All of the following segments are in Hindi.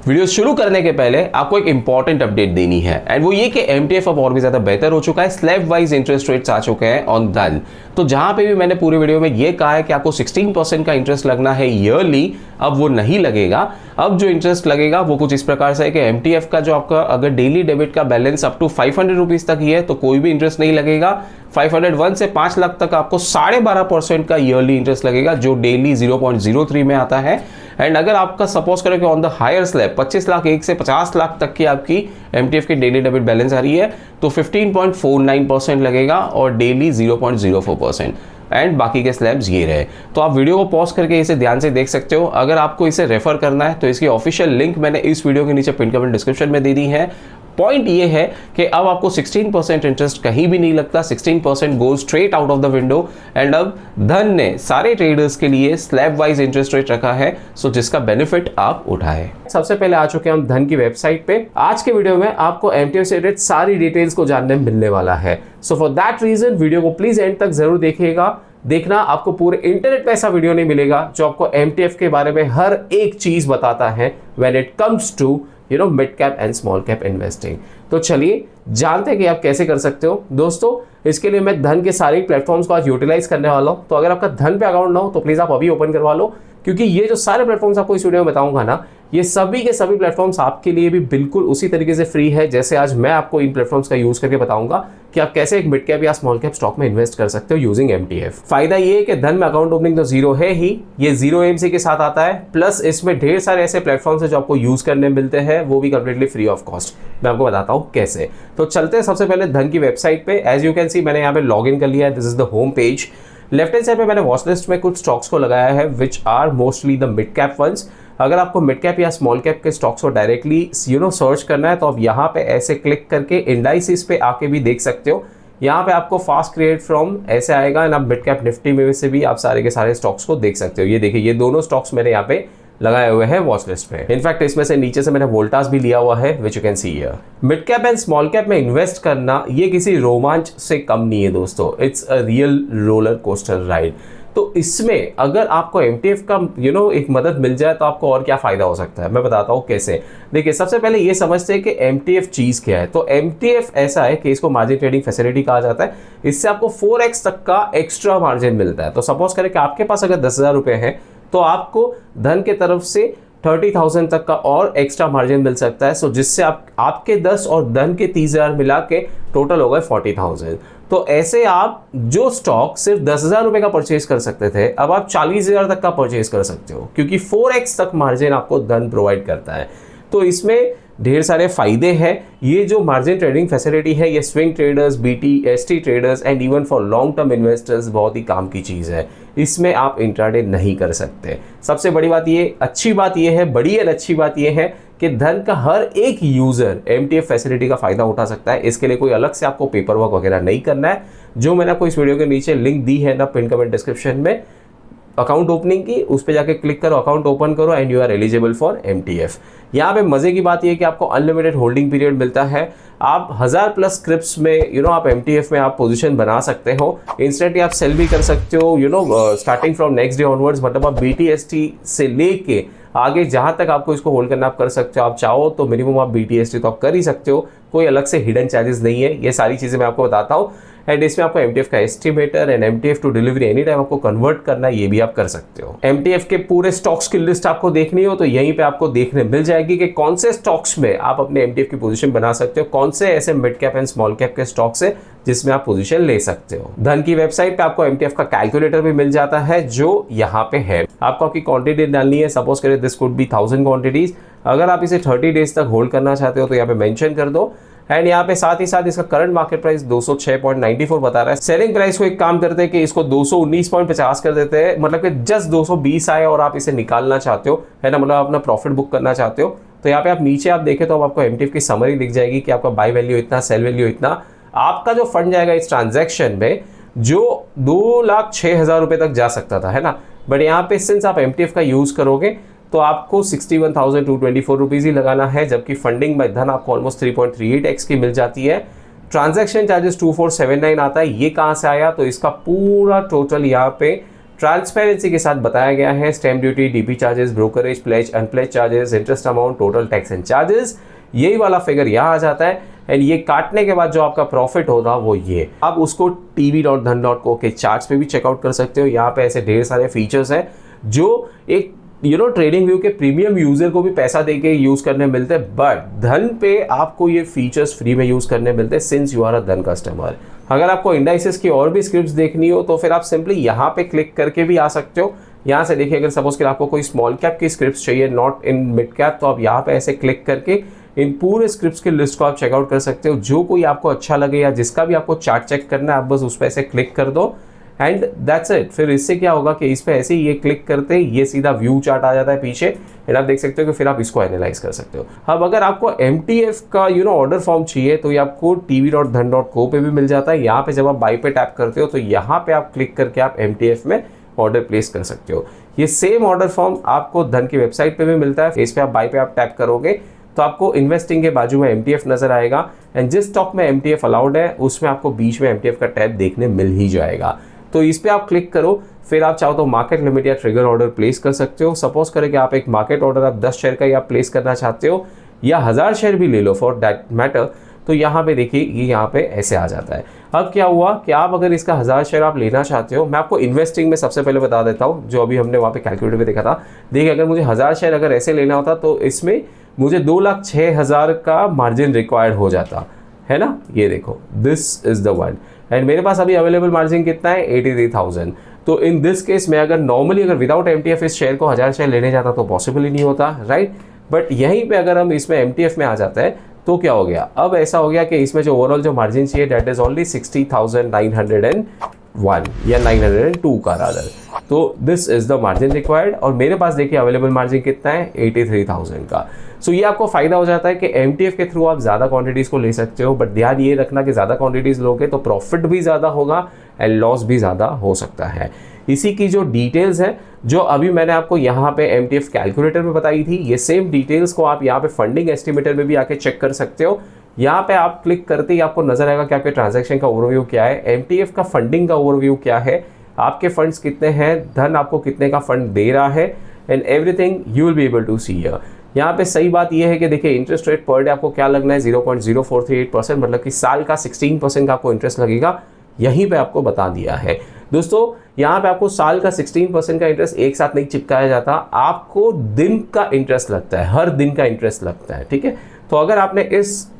वीडियो शुरू करने के पहले आपको एक इंपॉर्टेंट अपडेट देनी है एंड वो ये कि एमटीएफ अब और भी ज्यादा बेहतर हो चुका है। स्लैब वाइज इंटरेस्ट रेट्स आ चुके हैं ऑन धन। तो जहां पे भी मैंने पूरे वीडियो में ये कहा है कि आपको 16% का इंटरेस्ट लगना है ईयरली, अब वो नहीं लगेगा। अब जो इंटरेस्ट लगेगा वो कुछ इस प्रकार से है कि एमटीएफ का जो आपका अगर डेली डेबिट का बैलेंस अप टू 500 रुपीज तक ही है तो कोई भी इंटरेस्ट नहीं लगेगा। 501 से 5 लाख तक आपको 12.5% का ईयरली इंटरेस्ट लगेगा जो डेली 0.03 में आता है। एंड अगर आपका सपोज करें कि on the higher slab 25 lakh 1 से 50 लाख तक की आपकी एमटीएफ की डेली डेबिट बैलेंस आ रही है तो 15.49% लगेगा और डेली 0.04%। एंड बाकी के स्लैब्स ये रहे। तो आप वीडियो को पॉज करके इसे ध्यान से देख सकते हो। अगर आपको इसे रेफर करना है तो इसकी ऑफिशियल लिंक मैंने इस वीडियो के नीचे पिन कमेंट डिस्क्रिप्शन में दे दी है। पॉइंट ये है कि अब आपको 16% इंटरेस्ट कहीं भी नहीं लगता, 16% go straight out of the window. And अब धन ने सारे ट्रेडर्स के लिए स्लैब वाइज इंटरेस्ट रेट रखा है, सो जिसका बेनिफिट आप उठाए। सबसे पहले आ चुके हैं हम धन की वेबसाइट पे। आज के वीडियो में आपको एमटीएफ से रिलेटेड सारी डिटेल्स को जानने मिलने वाला है। So for that reason video को प्लीज एंड तक जरूर देखिएगा। देखना, आपको पूरे इंटरनेट पे ऐसा वीडियो नहीं मिलेगा जो आपको एमटीएफ के बारे में हर एक चीज बताता है when it comes to mid cap and small cap investing. तो चलिए जानते हैं कि आप कैसे कर सकते हो। दोस्तों, इसके लिए मैं धन के सारे प्लेटफॉर्म्स को आज यूटिलाइज करने वाला हूं। तो अगर आपका धन पे अकाउंट ना हो तो प्लीज आप अभी ओपन करवा लो, क्योंकि ये जो सारे प्लेटफॉर्म्स आपको इस वीडियो में बताऊंगा ना, ये सभी के सभी प्लेटफॉर्म्स आपके लिए भी बिल्कुल उसी तरीके से फ्री है जैसे आज मैं आपको इन प्लेटफॉर्म्स का यूज करके बताऊंगा कि आप कैसे एक मिड कैप या स्मॉल कैप स्टॉक में इन्वेस्ट कर सकते हो यूजिंग एमटीएफ। फायदा ये है कि धन में अकाउंट ओपनिंग तो जीरो है ही, ये जीरो एमसी के साथ आता है, प्लस इसमें ढेर सारे ऐसे प्लेटफॉर्म्स है जो आपको यूज करने मिलते हैं, वो भी कंप्लीटली फ्री ऑफ कॉस्ट। मैं आपको बताता हूँ कैसे। तो चलते हैं सबसे पहले धन की वेबसाइट पे। एज यू कैन सी मैंने यहाँ पे लॉग इन कर लिया है। This is the home page. Left hand side पे मैंने वॉच लिस्ट में कुछ स्टॉक्स को लगाया है which are mostly the mid cap funds. अगर आपको मिड कैप या स्मॉल कैप के स्टॉक्स को डायरेक्टली सर्च करना है तो आप यहाँ पे ऐसे क्लिक करके इंडाइसिस पे आके भी देख सकते हो। यहाँ पे आपको फास्ट क्रिएट फ्रॉम ऐसे आएगा एंड आप मिड कैप निफ्टी में से भी आप सारे के सारे स्टॉक्स को देख सकते हो। ये देखिए, ये दोनों स्टॉक्स मैंने यहाँ पे लगाए हुए हैं वॉच लिस्ट में। इनफैक्ट इसमें से नीचे से मैंने वोल्टास भी लिया हुआ है which you can see here. Mid cap and small cap में इन्वेस्ट करना ये किसी रोमांच से कम नहीं है दोस्तों। It's a real roller coaster ride. तो इसमें अगर आपको एमटीएफ का एक मदद मिल जाए तो आपको और क्या फायदा हो सकता है, मैं बताता हूँ कैसे। देखिए, सबसे पहले ये समझते हैं कि एमटीएफ चीज क्या है। तो एमटीएफ ऐसा है कि इसको मार्जिन ट्रेडिंग फैसिलिटी कहा जाता है। इससे आपको 4x तक का एक्स्ट्रा मार्जिन मिलता है। तो सपोज करें कि आपके पास अगर 10,000 रुपए है तो आपको धन के तरफ से 30,000 तक का और एक्स्ट्रा मार्जिन मिल सकता है। सो जिससे आपके 10 और धन के 30,000 मिला के टोटल हो गए 40,000। तो ऐसे आप जो स्टॉक सिर्फ 10,000 रुपए का परचेज कर सकते थे, अब आप 40,000 तक का परचेज कर सकते हो, क्योंकि 4x तक मार्जिन आपको धन प्रोवाइड करता है। तो इसमें ढेर सारे फायदे हैं। ये जो मार्जिन ट्रेडिंग फैसिलिटी है ये swing traders, BT, ST traders and even for long term investors बहुत ही काम की चीज़ है। इसमें आप इंट्राडे नहीं कर सकते। सबसे बड़ी बात ये, अच्छी बात ये है, बड़ी और अच्छी बात ये है कि धन का हर एक यूजर एमटीएफ फैसिलिटी का फायदा उठा सकता है। इसके लिए कोई अलग से आपको पेपर वर्क वगैरह नहीं करना है। जो मैंने आपको इस वीडियो के नीचे लिंक दी है ना पिन कमेंट डिस्क्रिप्शन में, अकाउंट ओपनिंग की, उस पर जाके क्लिक करो, अकाउंट ओपन करो and you are eligible for MTF. यहाँ पे मजे की बात ये है कि आपको अनलिमिटेड होल्डिंग पीरियड मिलता है। आप 1000+ स्क्रिप्ट्स में आप एमटीएफ में आप पोजीशन बना सकते हो। इंस्टेंटली आप सेल भी कर सकते हो starting from next day onwards. मतलब आप बीटीएसटी से लेके आगे जहां तक आपको इसको होल्ड करना आप कर सकते हो। आप चाहो तो मिनिमम आप बीटीएसटी तो आप कर ही सकते हो, कोई अलग से हिडन चार्जेस नहीं है। ये सारी चीजें मैं आपको बताता हूँ। एंड इसमें आपको एमटीएफ का estimator and MTF to delivery any time आपको कन्वर्ट करना है, ये भी आप कर सकते हो। एमटीएफ के पूरे स्टॉक्स की लिस्ट आपको देखनी हो तो यहीं पे आपको देखने मिल जाएगी कि कौन से स्टॉक्स में आप अपने एमटीएफ की पोजीशन बना सकते हो, कौन से ऐसे mid cap and small cap के स्टॉक्स है जिसमें आप पोजीशन ले सकते हो। धन की वेबसाइट पे आपको एमटीएफ का कैलकुलेटर भी मिल जाता है जो यहाँ पे है। आपको आपकी क्वांटिटी डालनी है। सपोज करें दिस कुड बी 1000 क्वांटिटीज। अगर आप इसे 30 डेज तक होल्ड करना चाहते हो तो यहाँ पे मेंशन कर दो। एंड यहाँ पे साथ ही साथ इसका करंट मार्केट प्राइस 206.94 बता रहा है। सेलिंग प्राइस को एक काम करते हैं कि इसको 219.50 कर देते हैं, मतलब कि जस्ट 220 आए और आप इसे निकालना चाहते हो, है ना, मतलब अपना प्रॉफिट बुक करना चाहते हो। तो यहाँ पे आप नीचे आप देखें तो अब आपको एमटीएफ की समरी दिख जाएगी कि आपका बाय वैल्यू इतना, सेल वैल्यू इतना। आपका जो फंड जाएगा इस ट्रांजैक्शन में जो 2,06,000 रुपए तक जा सकता था, है ना, बट यहाँ पे सिंस आप एमटीएफ का यूज करोगे तो आपको 61,224 रुपीज ही लगाना है, जबकि फंडिंग बाय धन आपको ऑलमोस्ट 3.38x की मिल जाती है। ट्रांजैक्शन चार्जेस 2479 आता है। ये कहाँ से आया? तो इसका पूरा टोटल यहाँ पे ट्रांसपेरेंसी के साथ बताया गया है stamp duty, DP charges, brokerage, pledge, unpledge charges, interest amount, total tax and charges, यही वाला फिगर यहाँ आ जाता है। एंड ये काटने के बाद जो आपका प्रॉफिट होगा वो ये। आप उसको tv.dhan.co के चार्ट्स पे भी चेकआउट कर सकते हो। यहाँ पे ऐसे ढेर सारे फीचर्स हैं जो एक ट्रेडिंग व्यू के प्रीमियम यूजर को भी पैसा देके यूज करने मिलते हैं, बट धन पे आपको ये फीचर्स फ्री में यूज करने मिलते हैं सिंस यू आर अ धन कस्टमर। अगर आपको इंडाइसेस की और भी स्क्रिप्ट्स देखनी हो तो फिर आप सिंपली यहाँ पे क्लिक करके भी आ सकते हो। यहाँ से देखिए, अगर सपोज कि आपको कोई स्मॉल कैप की स्क्रिप्ट्स चाहिए, नॉट इन मिड कैप, तो आप यहाँ पे ऐसे क्लिक करके इन पूरे स्क्रिप्ट्स की लिस्ट को आप चेकआउट कर सकते हो। जो कोई आपको अच्छा लगे या जिसका भी आपको चार्ट चेक करना है, आप बस उस पर ऐसे क्लिक कर दो एंड दैट्स इट। फिर इससे क्या होगा कि इस पे ऐसे ही ये क्लिक करते ये सीधा व्यू चार्ट आ जाता है पीछे एंड आप देख सकते हो कि फिर आप इसको एनालाइज कर सकते हो। अब अगर आपको MTF का ऑर्डर फॉर्म चाहिए तो ये आपको tv.dhan.co पे भी मिल जाता है। यहाँ पे जब आप बाई पे टैप करते हो तो यहाँ पे आप क्लिक करके आप MTF में ऑर्डर प्लेस कर सकते हो। ये सेम ऑर्डर फॉर्म आपको धन की वेबसाइट पे भी मिलता है। इस पे आप बाई पे आप टैप करोगे तो आपको इन्वेस्टिंग के बाजू में MTF नजर आएगा एंड जिस स्टॉक में MTF अलाउड है उसमें आपको बीच में MTF का टैब देखने मिल ही जाएगा। तो इस पे आप क्लिक करो, फिर आप चाहो तो मार्केट लिमिट या ट्रिगर ऑर्डर प्लेस कर सकते हो। सपोज करें कि आप एक मार्केट ऑर्डर आप 10 शेयर का या प्लेस करना चाहते हो या 1000 शेयर भी ले लो फॉर दैट मैटर, तो यहाँ पे देखिए ये यहाँ पे ऐसे आ जाता है। अब क्या हुआ कि आप अगर इसका 1000 शेयर आप लेना चाहते हो, मैं आपको इन्वेस्टिंग में सबसे पहले बता देता हूँ जो अभी हमने वहाँ पे कैलकुलेटर पे देखा था। देखिए, अगर मुझे 1000 शेयर अगर ऐसे लेना होता तो इसमें मुझे 2,06,000 का मार्जिन रिक्वायर्ड हो जाता है ना। ये देखो, this is the one and मेरे पास अभी अवेलेबल मार्जिन कितना है 83,000। तो इन दिस केस में अगर नॉर्मली अगर विदाउट MTF इस शेयर को 1000 शेयर लेने जाता तो पॉसिबल ही नहीं होता, राइट। बट यहीं पे अगर हम इसमें MTF में आ जाते हैं तो क्या हो गया, अब ऐसा हो गया कि इसमें जो ओवरऑल जो मार्जिन चाहिए दैट इज ओनली 60,901 या 902 का रादर। तो this is the margin required और मेरे पास देखिए अवेलेबल मार्जिन कितना है 83,000 का। सो ये आपको फायदा हो जाता है कि MTF के थ्रू आप ज़्यादा क्वांटिटीज़ को ले सकते हो, बट ध्यान ये रखना कि ज़्यादा क्वांटिटीज़ लोगे तो प्रॉफिट भी ज़्यादा होगा एंड लॉस भी ज़्यादा हो सकता है। इसी की जो डिटेल्स है जो अभी मैंने आपको यहाँ पे MTF कैलकुलेटर में बताई थी, ये सेम डिटेल्स को आप यहाँ पे फंडिंग एस्टिमेटर में भी आके चेक कर सकते हो। यहाँ पे आप क्लिक करते ही आपको नजर आएगा कि आपके ट्रांजैक्शन का ओवरव्यू क्या है, MTF का फंडिंग का ओवरव्यू क्या है, आपके फंड्स कितने हैं, धन आपको कितने का फंड दे रहा है and everything you will be able to see here. यहाँ पे सही बात यह है कि देखिए इंटरेस्ट रेट पर डे आपको क्या लगना है 0.0438%, मतलब कि साल का 16% का आपको इंटरेस्ट लगेगा, यहीं पे आपको बता दिया है। दोस्तों यहाँ पे आपको साल का 16% का इंटरेस्ट एक साथ नहीं चिपकाया जाता, आपको दिन का इंटरेस्ट लगता है, हर दिन का इंटरेस्ट लगता है, ठीक है। तो अगर आपने इस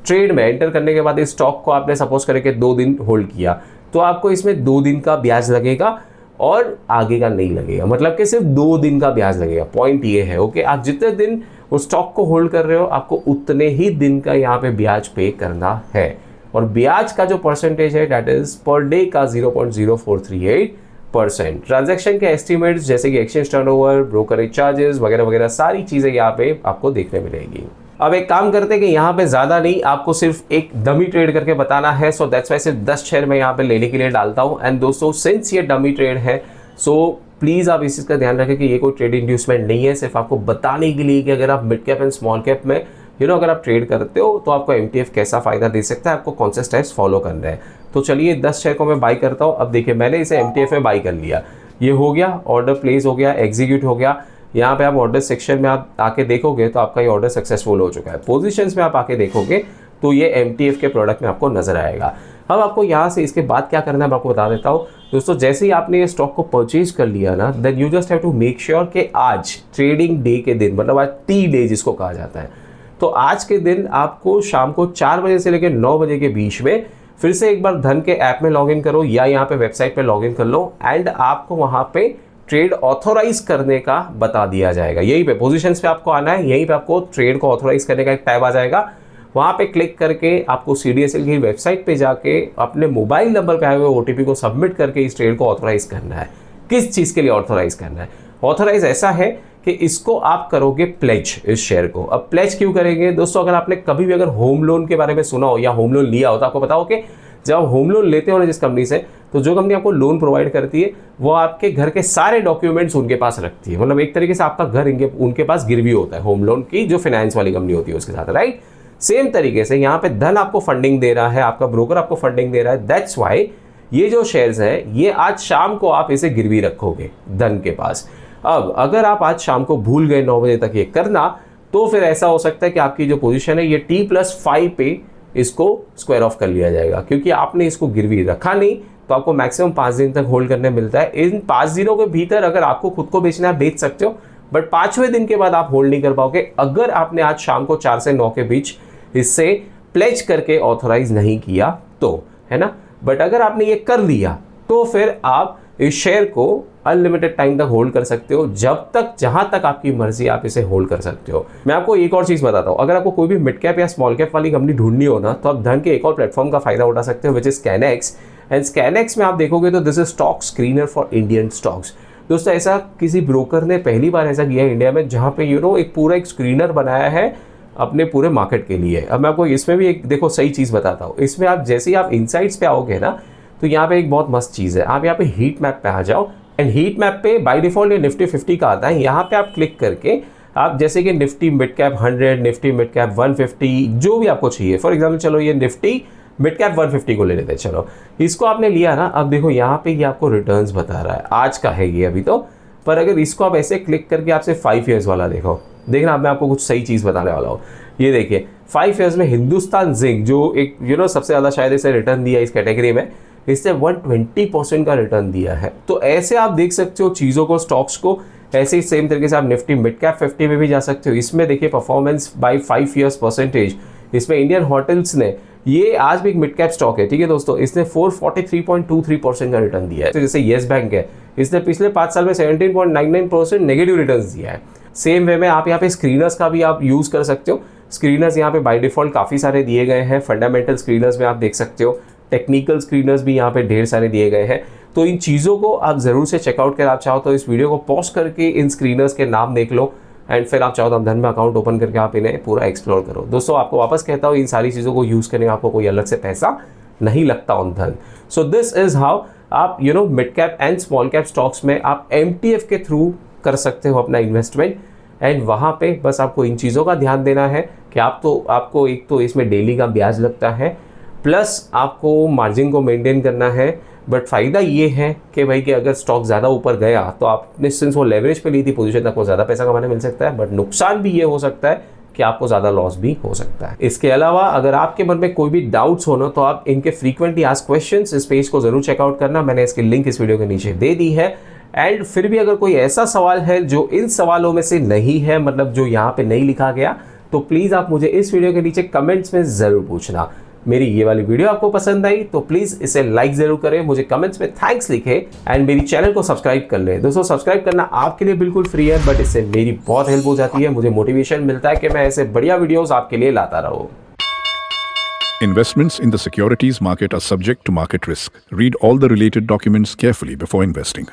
ट्रेड में एंटर करने के बाद इस स्टॉक को आपने सपोज करके 2 दिन होल्ड किया तो आपको इसमें 2 दिन का ब्याज लगेगा और आगे का नहीं लगेगा, मतलब कि सिर्फ 2 दिन का ब्याज लगेगा। पॉइंट ये है, ओके, आप जितने दिन उस स्टॉक को होल्ड कर रहे हो आपको उतने ही दिन का यहाँ पे ब्याज पे करना है और ब्याज का जो परसेंटेज है दैट इज पर डे का 0.0438%। ट्रांजैक्शन के एस्टिमेट्स जैसे कि एक्सचेंज टर्नओवर, ब्रोकरेज चार्जेस वगैरह वगैरह सारी चीजें यहाँ पे आपको देखने मिलेगी। अब एक काम करते हैं कि यहाँ पे ज्यादा नहीं, आपको सिर्फ एक डमी ट्रेड करके बताना है, सो दैट्स वाई सिर्फ 10 शेयर मैं यहाँ पे लेने के लिए डालता हूँ। एंड दोस्तों सिंस ये डमी ट्रेड है सो प्लीज आप इस चीज का ध्यान रखें कि ये कोई ट्रेड इंड्यूसमेंट नहीं है, सिर्फ आपको बताने के लिए कि अगर आप mid cap and small cap में अगर आप ट्रेड करते हो तो आपको MTF कैसा फायदा दे सकता है, आपको कौन से स्टेप्स फॉलो करने हैं। तो चलिए 10 शेयर को मैं बाई करता हूँ। अब देखिए मैंने इसे MTF में बाई कर लिया, ये हो गया, ऑर्डर प्लेस हो गया, एग्जीक्यूट हो गया। यहाँ पे आप ऑर्डर सेक्शन में आप आके देखोगे तो आपका ये ऑर्डर सक्सेसफुल हो चुका है। पोजीशंस में आप आके देखोगे तो ये MTF के प्रोडक्ट में आपको नजर आएगा। अब आपको यहाँ से इसके बाद क्या करना है मैं आपको बता देता हूँ। दोस्तों जैसे ही आपने ये स्टॉक को परचेज कर लिया ना, then you just have to make sure कि आज ट्रेडिंग डे के दिन, मतलब आज टी डे जिसको कहा जाता है, तो आज के दिन आपको शाम को 4 बजे से लेकर 9 बजे के बीच में फिर से एक बार धन के ऐप में लॉगिन करो या यहाँ पे वेबसाइट पे लॉगिन कर लो एंड आपको वहाँ पे ट्रेड ऑथोराइज करने का बता दिया जाएगा। यहीं पे पोजीशंस पे आपको आना है, यहीं पे आपको ट्रेड को ऑथोराइज करने का एक टैब आ जाएगा। वहाँ पे क्लिक करके आपको CDSL की वेबसाइट पे जाके अपने मोबाइल नंबर पे आए हुए OTP को सबमिट करके इस ट्रेड को ऑथोराइज करना है। किस चीज़ के लिए ऑथोराइज करना है? ऑथोराइज ऐसा है कि इसको आप करोगे प्लेज, इस शेयर को। अब प्लेज क्यों करेंगे दोस्तों? अगर आपने कभी भी अगर होम लोन के बारे में सुना हो या होम लोन लिया हो तो आपको पता हो कि जब आप होम लोन लेते हो ना जिस कंपनी से, तो जो कंपनी आपको लोन प्रोवाइड करती है वो आपके घर के सारे डॉक्यूमेंट्स उनके पास रखती है। मतलब एक तरीके से आपका घर उनके पास गिरवी होता है होम लोन की, जो फाइनेंस वाली कंपनी होती है उसके साथ, राइट। सेम तरीके से यहाँ पे धन आपको फंडिंग दे रहा है, आपका ब्रोकर आपको फंडिंग दे रहा है। दैट्स वाई ये जो शेयर्स है ये आज शाम को आप इसे गिरवी रखोगे धन के पास। अब अगर आप आज शाम को भूल गए 9 बजे तक ये करना, तो फिर ऐसा हो सकता है कि आपकी जो पोजीशन है ये T+5 पे इसको स्क्वायर ऑफ कर लिया जाएगा, क्योंकि आपने इसको गिरवी रखा नहीं। तो आपको मैक्सिमम 5 दिन तक होल्ड करने मिलता है। इन 5 दिनों के भीतर अगर आपको खुद को बेचना है बेच सकते हो, बट 5वें दिन के बाद आप होल्ड नहीं कर पाओगे अगर आपने आज शाम को 4 से 9 के बीच इससे प्लेज करके ऑथोराइज नहीं किया तो, है ना। बट अगर आपने ये कर लिया तो फिर आप इस शेयर को अनलिमिटेड टाइम तक होल्ड कर सकते हो, जब तक जहां तक आपकी मर्जी आप इसे होल्ड कर सकते हो। मैं आपको एक और चीज बताता हूं, अगर आपको कोई भी मिड कैप या स्मॉल कैप वाली कंपनी ढूंढनी हो ना, तो आप धन के एक और प्लेटफॉर्म का फायदा उठा सकते हो, विच इज स्कैनएक्स। एंड स्कैनएक्स में आप देखोगे तो this is stock screener for Indian stocks. दोस्तों ऐसा किसी ब्रोकर ने पहली बार ऐसा किया है इंडिया में, जहां पे एक पूरा एक स्क्रीनर बनाया है अपने पूरे मार्केट के लिए। अब मैं आपको इसमें भी एक देखो सही चीज बताता हूँ। इसमें आप जैसे ही आप इनसाइट्स पे आओगे ना, तो यहाँ पे एक बहुत मस्त चीज है, आप यहाँ पे हीट मैप पे आ जाओ। एंड हीट मैप पे बाय डिफॉल्ट ये निफ्टी 50 का आता है। यहाँ पे आप क्लिक करके आप जैसे कि Nifty mid cap 100, Nifty mid cap 150, जो भी आपको चाहिए, फॉर एग्जाम्पल चलो ये निफ्टी मिड कैप 150 को ले लेते हैं। चलो इसको आपने लिया ना, अब देखो यहाँ पे ये आपको रिटर्न्स बता रहा है, आज का है ये अभी तो। पर अगर इसको आप ऐसे क्लिक करके आपसे 5 ईयर्स वाला देखना, अब मैं आपको कुछ सही चीज़ बताने वाला हूँ। ये देखिए 5 ईयर्स में हिंदुस्तान जिंक जो एक सबसे ज़्यादा शायद इसे रिटर्न दिया इस कैटेगरी में, इससे 120% का रिटर्न दिया है। तो ऐसे आप देख सकते हो चीज़ों को, स्टॉक्स को। ऐसे ही सेम तरीके से आप निफ्टी मिड कैप 50 में भी जा सकते हो। इसमें देखिए परफॉर्मेंस बाय 5 ईयर्स परसेंटेज, इसमें इंडियन होटल्स ने, ये आज भी एक मिड कैप स्टॉक है, ठीक है दोस्तों, इसने 443.23% का रिटर्न दिया है। तो जैसे येस बैंक है, इसने पिछले 5 साल में 17.99% नेगेटिव रिटर्न दिया है। सेम वे में आप यहाँ पे स्क्रीनर्स का भी आप यूज़ कर सकते हो। स्क्रीनर्स यहाँ पे बाय डिफॉल्ट काफ़ी सारे दिए गए हैं। फंडामेंटल स्क्रीनर्स में आप देख सकते हो, टेक्निकल स्क्रीनर्स भी यहाँ पे ढेर सारे दिए गए हैं। तो इन चीज़ों को आप ज़रूर से चेकआउट कर, आप चाहो तो इस वीडियो को पॉज करके इन स्क्रीनर्स के नाम देख लो, एंड फिर आप चाहो तो धन में अकाउंट ओपन करके आप इन्हें पूरा एक्सप्लोर करो। दोस्तों आपको वापस कहता हूँ, इन सारी चीज़ों को यूज़ करने में आपको कोई अलग से पैसा नहीं लगता ऑन धन। सो दिस इज हाउ आप mid cap and small cap stocks में आप MTF के थ्रू कर सकते हो अपना इन्वेस्टमेंट। एंड वहाँ पे बस आपको इन चीज़ों का ध्यान देना है कि आपको एक तो इसमें डेली का ब्याज लगता है, प्लस आपको मार्जिन को मेंटेन करना है। बट फ़ायदा ये है कि भाई कि अगर स्टॉक ज़्यादा ऊपर गया तो आपने सिंस वो लेवरेज पे ली थी पोजीशन, आपको ज़्यादा पैसा कमाने मिल सकता है। बट नुकसान भी ये हो सकता है कि आपको ज़्यादा लॉस भी हो सकता है। इसके अलावा अगर आपके मन में कोई भी डाउट्स हो ना, तो आप इनके फ्रीक्वेंटली आस्क्ड क्वेश्चंस इस पेज को ज़रूर चेकआउट करना। मैंने इसकी लिंक इस वीडियो के नीचे दे दी है। एंड फिर भी अगर कोई ऐसा सवाल है जो इन सवालों में से नहीं है, मतलब जो यहाँ पे नहीं लिखा गया, तो प्लीज़ आप मुझे इस वीडियो के नीचे कमेंट्स में ज़रूर पूछना। मेरी ये वाली वीडियो आपको पसंद आई तो प्लीज़ इसे लाइक ज़रूर करें, मुझे कमेंट्स में थैंक्स लिखें, एंड मेरी चैनल को सब्सक्राइब कर लें। दोस्तों सब्सक्राइब करना आपके लिए बिल्कुल फ्री है, बट इससे मेरी बहुत हेल्प हो जाती है, मुझे मोटिवेशन मिलता है कि मैं ऐसे बढ़िया वीडियोस आपके लिए लाता रहूं। Investments in the securities market are subject to market risk. Read all the related documents carefully before investing.